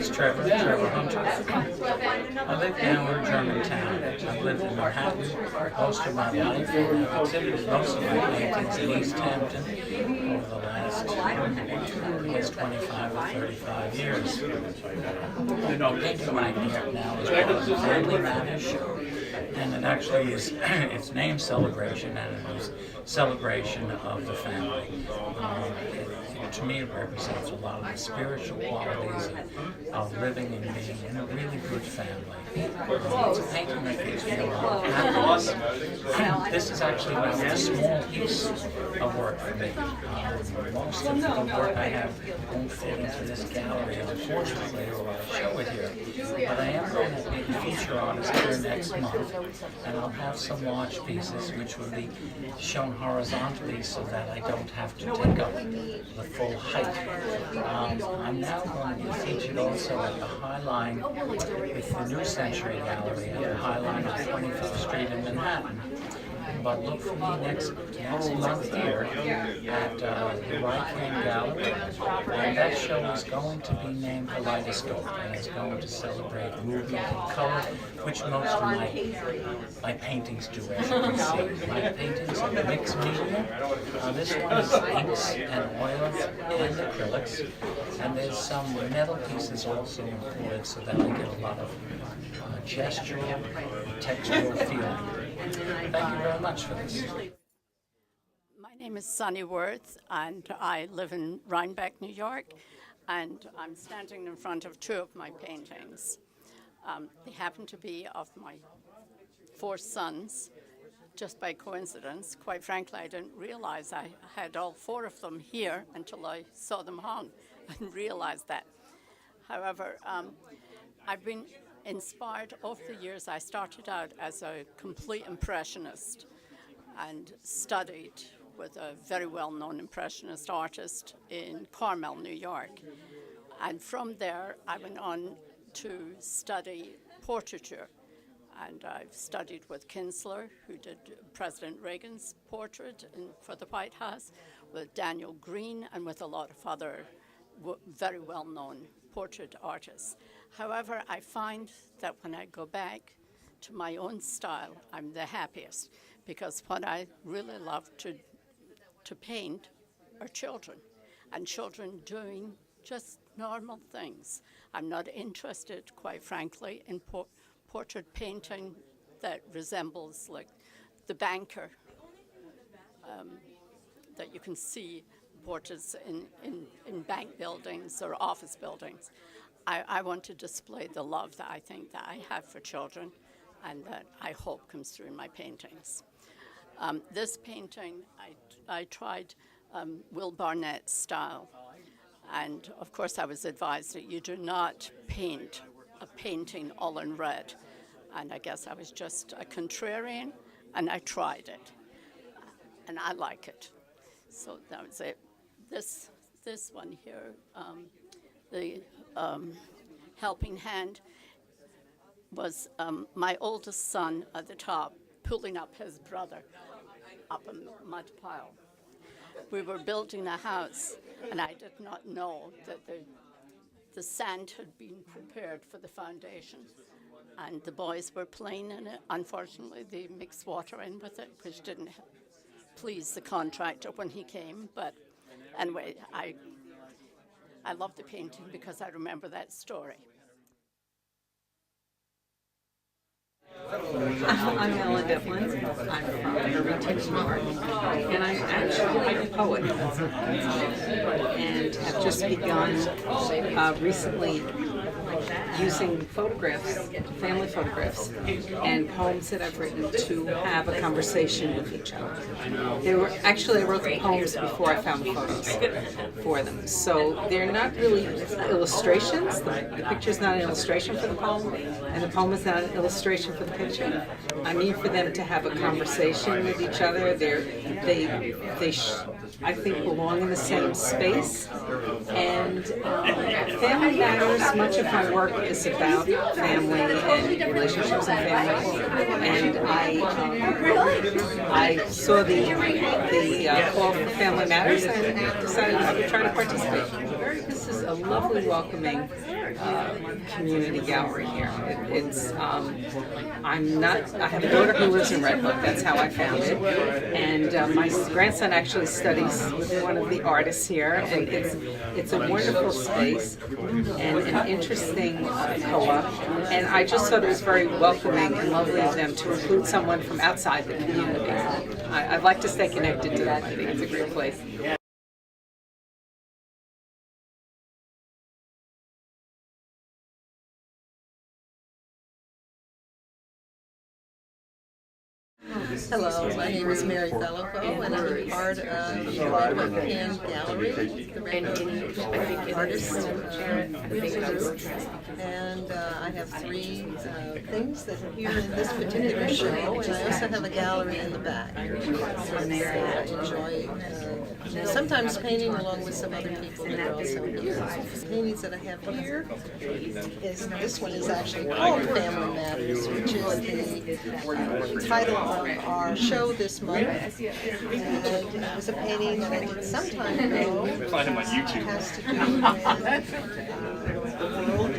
is Trevor Hunter. I live down in Germantown. I've lived in Manhattan most of my life. I've exhibited most of my paintings in East Hampton over the last 25 or 35 years. The painting right here now is called Family Matters, and it actually is its name Celebration, and it is celebration of the family. To me, it represents a lot of the spiritual qualities of living and being in a really good family. It's a painting that gives me a lot of happiness. This is actually only a small piece of work for me. Most of the work I have won't fit into this gallery, unfortunately, or I show it here. But I am going to be a feature artist here next month, and I'll have some large pieces which will be shown horizontally so that I don't have to take up the full height. I'm now going to be featured also at the High Line with the New Century Gallery at the High Line on 25th Street in Manhattan. But look for me next month here at the Right-Hand Gallery, and that show is going to be named Kaleidoscope, and it's going to celebrate movement and color, which most of my paintings do, as you can see. My paintings are mixed media. This one is inks and oils and acrylics, and there's some metal pieces also included so that I get a lot of gestural, textural feeling. Thank you very much for this. My name is Sunny Worth, and I live in Rhinebeck, New York, and I'm standing in front of two of my paintings. They happen to be of my 4 sons, just by coincidence. Quite frankly, I didn't realize I had all 4 of them here until I saw them hung and realized that. However, I've been inspired over the years. I started out as a complete impressionist and studied with a very well-known impressionist artist in Carmel, New York. And from there, I went on to study portraiture. And I've studied with Kinsler, who did President Reagan's portrait for the White House, with Daniel Green, and with a lot of other very well-known portrait artists. However, I find that when I go back to my own style, I'm the happiest, because what I really love to paint are children, and children doing just normal things. I'm not interested, quite frankly, in portrait painting that resembles like the banker that you can see portraits in bank buildings or office buildings. I want to display the love that I think that I have for children and that I hope comes through in my paintings. This painting, I tried Will Barnett's style. And of course I was advised that you do not paint a painting all in red. And I guess I was just a contrarian, and I tried it. And I like it. So that was it. This one here, the helping hand, was my oldest son at the top pulling up his brother up a mud pile. We were building a house, and I did not know that the sand had been prepared for the foundation, and the boys were playing in it. Unfortunately, they mixed water in with it, which didn't please the contractor when he came. But anyway, I love the painting because I remember that story. I'm Ella Devlin. I'm from Irvington, New York, and I'm actually a poet, and have just begun recently using photographs, family photographs, and poems that I've written to have a conversation with each other. I wrote the poems before I found the photos for them. So they're not really illustrations. The picture's not an illustration for the poem, and the poem is not an illustration for the picture. I mean for them to have a conversation with each other. I think belong in the same space. And Family Matters, much of my work is about family and relationships and family. And I saw the call for Family Matters and decided I would try to participate. This is a lovely, welcoming community gallery here. I have a daughter who lives in Red Hook. That's how I found it. And my grandson actually studies with one of the artists here, and it's a wonderful space and an interesting co-op. And I just thought it was very welcoming and lovely of them to include someone from outside the community. I'd like to stay connected to that. I think it's a great place. Hello, my name is Mary Bellico, and I'm part of the Red Hook Hand Gallery, the Red Hook Artists group. And I have three things that are here in this particular show, and I also have a gallery in the back. And I enjoy sometimes painting along with some other people that are also here. The paintings that I have here this one is actually called Family Matters, which is the title of our show this month. And it was a painting that I did some time ago. It has to do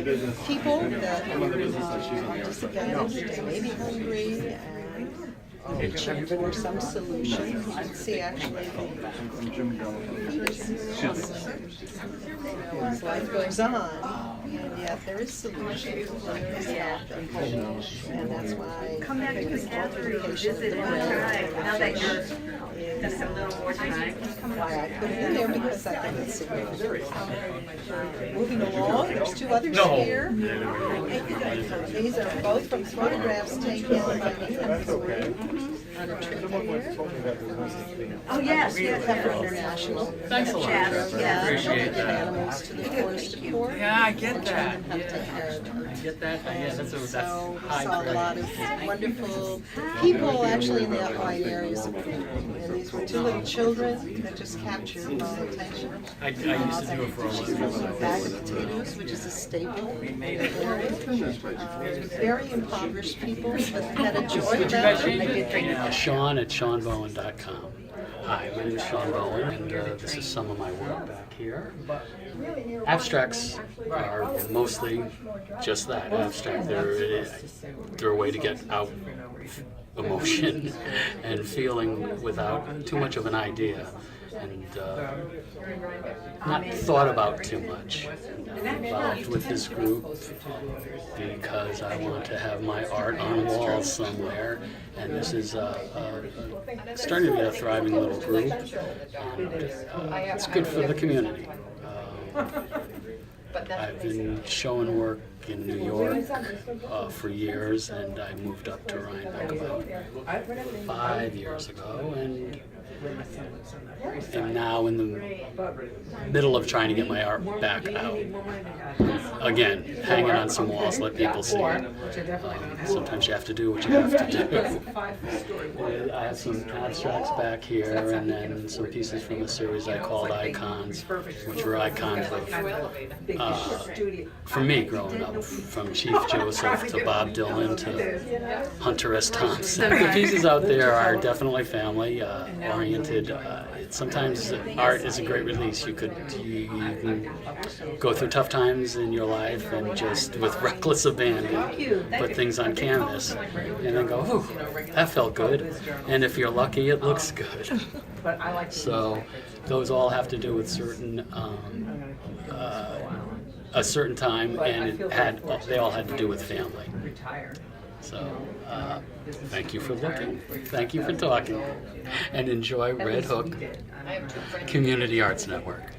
with people that are disadvantaged and maybe hungry and reaching for some solution. You can see actually as life goes on, and yet there is solution. And that's why Come back to the gallery and visit anytime. Now that you're just a little more time. why I put it in there, because I think it's significant. Moving along, there's two others here. These are both from photographs taken by me and Peru on a trip here. Oh, yes, yes. Pepper International. Thanks a lot. Yeah, Appreciate taking that. animals to the forest to court. Yeah, I get that. How to take care of them. Get that? Yeah, that's So high saw a lot of wonderful people actually in the outlying areas of Peru. And these were two little children that just captured my attention. I used to do it for a living. A bag of potatoes, which is a staple in the area. Very impoverished people, but had a joy about them. Sean at SeanBowen.com. Hi, my name is Sean Bowen, and this is some of my work back here. Abstracts are mostly just that, abstract. They're a way to get out emotion and feeling without too much of an idea, and not thought about too much. I'm involved with this group because I want to have my art on walls somewhere, and this is starting to be a thriving little group, and it's good for the community. I've been showing work in New York for years, and I moved up to Rhinebeck about 5 years ago, and am now in the middle of trying to get my art back out. Again, hanging on some walls, let people see it. Sometimes you have to do what you have to do. I have some abstracts back here, and then some pieces from a series I called Icons, which were icons of, for me growing up, from Chief Joseph to Bob Dylan to Hunter S. Thompson. The pieces out there are definitely family oriented. Sometimes art is a great release. You can go through tough times in your life and just with reckless abandon put things on canvas and then go, "Ooh, that felt good." And if you're lucky, it looks good. So those all have to do with certain a certain time, and they all had to do with family. So, thank you for looking. Thank you for talking. And enjoy Red Hook Community Arts Network.